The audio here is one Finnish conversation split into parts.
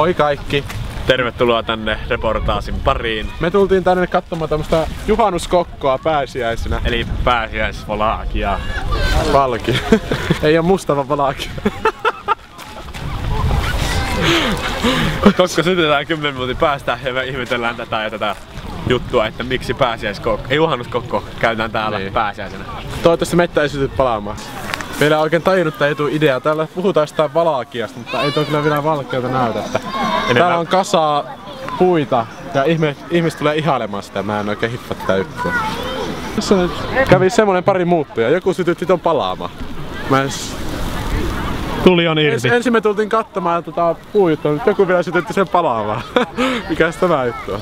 Moi kaikki! Tervetuloa tänne reportaasin pariin. Me tultiin tänne katsomaan tämmöstä juhannuskokkoa pääsiäisenä. Eli pääsiäisvalakia. Valki. Ei oo mustava valaki. Kokko sytytään 10 minuutin päästä ja me ihmetellään tätä ja tätä juttua, että miksi juhannuskokko käytetään täällä niin pääsiäisenä. Toivottavasti mettä ei syty palaamaan. Meillä on oikein tajunnut tää idea. Täällä puhutaan jostain valakiasta, mutta ei toi kyllä vielä valkeata näytä. Täällä on kasaa puita ja ihmiset tulee ihailemaan sitä. Mä en oikein hippa tätä juttua. Tässä nyt kävi semmonen pari muuttuja. Joku sytytti ton palaamaan. Tuli on irti. Ensin me tultiin katsomaan tätä puujuttua, nyt joku vielä sytytti sen palaamaan. Mikäs tämä juttu on?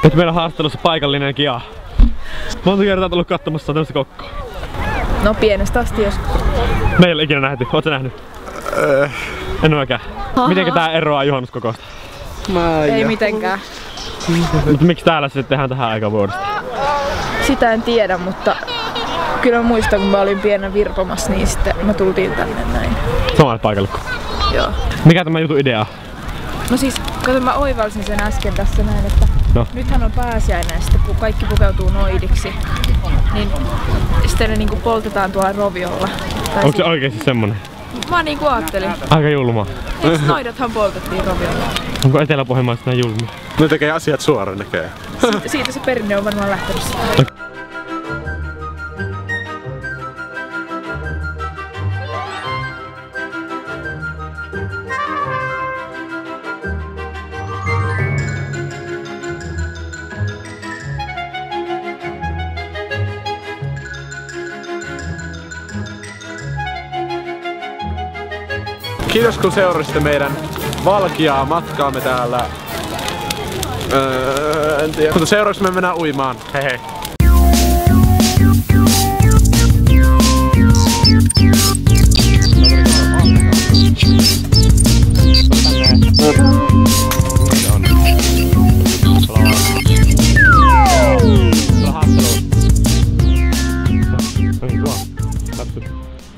Nyt meillä on haastattelussa paikallinen Kia. Monta kertaa tullut katsomassa tämmöstä kokkoa? No pienestä asti joskus. Me ei ole ikinä nähty. Ootko nähnyt? En mäkään. Mitenkä tää eroaa juhannuskokosta? Ei mitenkään. Mutta miksi täällä sitten tehdään tähän aikaan vuodesta? Sitä en tiedä, mutta kyllä mä muistan, kun mä olin pienenä virpomassa, niin sitten me tultiin tänne näin. Samalle paikalle. Joo. Mikä tämä jutun idea? No siis, kato, mä oivalsin sen äsken tässä näin, että nythän on pääsiäinen ja sitten kun kaikki pukeutuu noidiksi, niin sitten ne niinku poltetaan tuolla roviolla. Onko se oikeesti semmonen? Mä niinku ajattelin. Aika julma. Eiks noidathan poltettiin roviolla? Onko Etelä-Pohjanmaissa näin julmia? Ne tekee asiat suoraan näköjään. Siitä se perinne on varmaan lähtenyt. Kiitos kun seurasitte meidän valkiaa matkaamme täällä. En tiedä. Mutta seuraavaksi me mennään uimaan. Hei hei.